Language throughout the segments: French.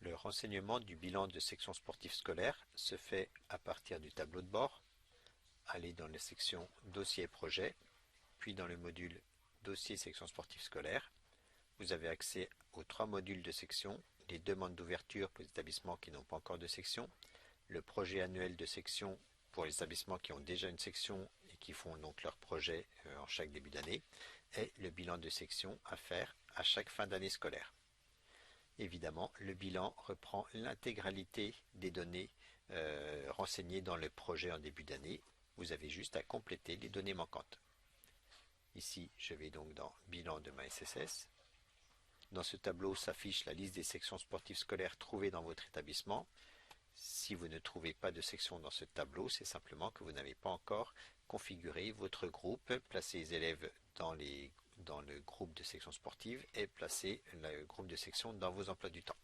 Le renseignement du bilan de section sportive scolaire se fait à partir du tableau de bord. Allez dans la section Dossier et projet, puis dans le module Dossier section sportive scolaire. Vous avez accès aux 3 modules de section, les demandes d'ouverture pour les établissements qui n'ont pas encore de section, le projet annuel de section pour les établissements qui ont déjà une section et qui font donc leur projet en chaque début d'année, et le bilan de section à faire à chaque fin d'année scolaire. Évidemment, le bilan reprend l'intégralité des données renseignées dans le projet en début d'année. Vous avez juste à compléter les données manquantes. Ici, je vais donc dans Bilan de ma SSS. Dans ce tableau s'affiche la liste des sections sportives scolaires trouvées dans votre établissement. Si vous ne trouvez pas de section dans ce tableau, c'est simplement que vous n'avez pas encore configuré votre groupe, placé les élèves dans le groupe de section sportive et placer le groupe de section dans vos emplois du temps.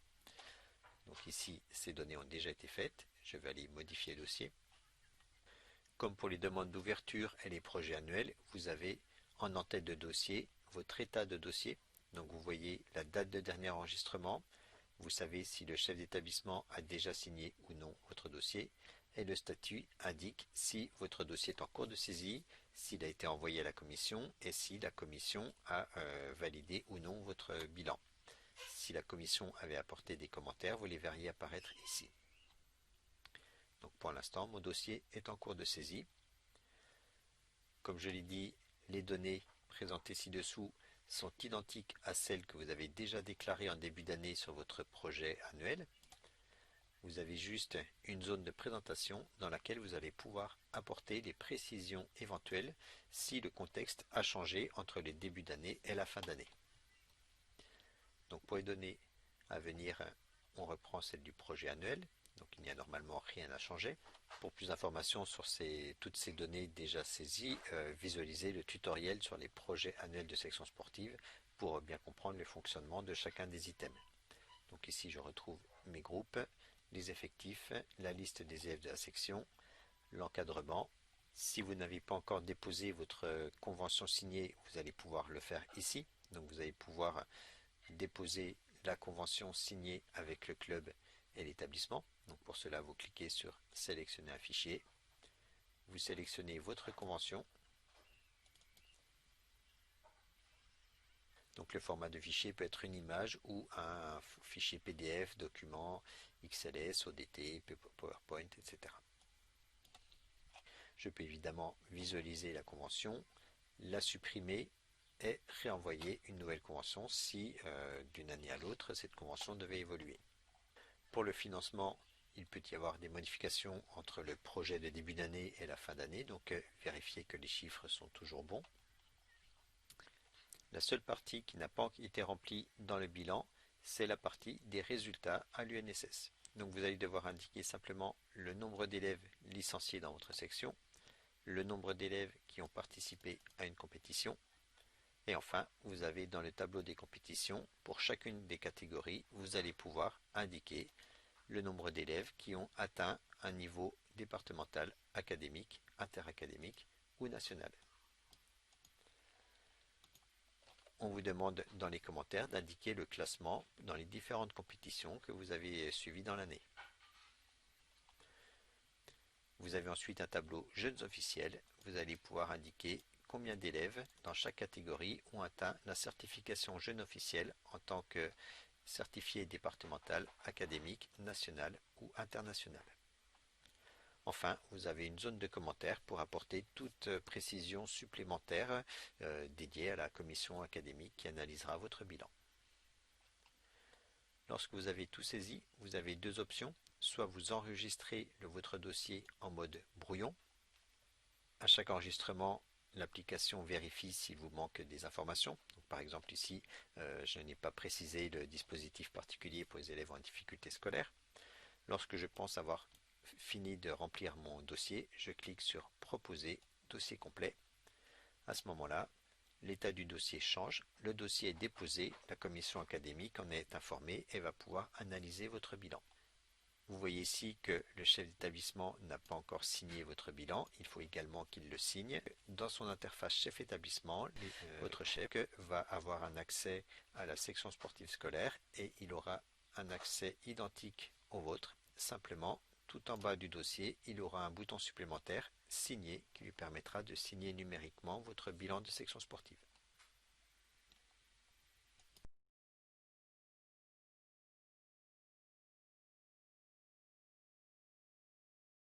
Donc ici, ces données ont déjà été faites. Je vais aller modifier le dossier. Comme pour les demandes d'ouverture et les projets annuels, vous avez en en-tête de dossier votre état de dossier. Donc vous voyez la date de dernier enregistrement. Vous savez si le chef d'établissement a déjà signé ou non votre dossier. Et le statut indique si votre dossier est en cours de saisie, s'il a été envoyé à la commission et si la commission a validé ou non votre bilan. Si la commission avait apporté des commentaires, vous les verriez apparaître ici. Donc pour l'instant, mon dossier est en cours de saisie. Comme je l'ai dit, les données présentées ci-dessous sont identiques à celles que vous avez déjà déclarées en début d'année sur votre projet annuel. Vous avez juste une zone de présentation dans laquelle vous allez pouvoir apporter les précisions éventuelles si le contexte a changé entre les débuts d'année et la fin d'année. Donc pour les données à venir, on reprend celle du projet annuel. Donc il n'y a normalement rien à changer. Pour plus d'informations sur toutes ces données déjà saisies, visualisez le tutoriel sur les projets annuels de section sportive pour bien comprendre le fonctionnement de chacun des items. Donc ici je retrouve mes groupes, les effectifs, la liste des élèves de la section, l'encadrement. Si vous n'avez pas encore déposé votre convention signée, vous allez pouvoir le faire ici. Donc vous allez pouvoir déposer la convention signée avec le club et l'établissement. Donc pour cela, vous cliquez sur sélectionner un fichier. Vous sélectionnez votre convention. Donc le format de fichier peut être une image ou un fichier PDF, document, XLS, ODT, PowerPoint, etc. Je peux évidemment visualiser la convention, la supprimer et réenvoyer une nouvelle convention si d'une année à l'autre cette convention devait évoluer. Pour le financement, il peut y avoir des modifications entre le projet de début d'année et la fin d'année, donc vérifiez que les chiffres sont toujours bons. La seule partie qui n'a pas été remplie dans le bilan, c'est la partie des résultats à l'UNSS. Donc vous allez devoir indiquer simplement le nombre d'élèves licenciés dans votre section, le nombre d'élèves qui ont participé à une compétition, et enfin, vous avez dans le tableau des compétitions, pour chacune des catégories, vous allez pouvoir indiquer le nombre d'élèves qui ont atteint un niveau départemental, académique, interacadémique ou national. On vous demande dans les commentaires d'indiquer le classement dans les différentes compétitions que vous avez suivies dans l'année. Vous avez ensuite un tableau jeunes officiels. Vous allez pouvoir indiquer combien d'élèves dans chaque catégorie ont atteint la certification jeune officiel en tant que certifié départemental, académique, national ou international. Enfin, vous avez une zone de commentaires pour apporter toute précision supplémentaire dédiée à la commission académique qui analysera votre bilan. Lorsque vous avez tout saisi, vous avez deux options. Soit vous enregistrez votre dossier en mode brouillon. À chaque enregistrement, l'application vérifie s'il vous manque des informations. Donc, par exemple ici, je n'ai pas précisé le dispositif particulier pour les élèves en difficulté scolaire. Lorsque je pense avoir fini de remplir mon dossier, je clique sur Proposer dossier complet. À ce moment-là, l'état du dossier change, le dossier est déposé, la commission académique en est informée et va pouvoir analyser votre bilan. Vous voyez ici que le chef d'établissement n'a pas encore signé votre bilan. Il faut également qu'il le signe. Dans son interface chef établissement, votre chef va avoir un accès à la section sportive scolaire et il aura un accès identique au vôtre. Simplement, tout en bas du dossier, il aura un bouton supplémentaire, Signer, qui lui permettra de signer numériquement votre bilan de section sportive.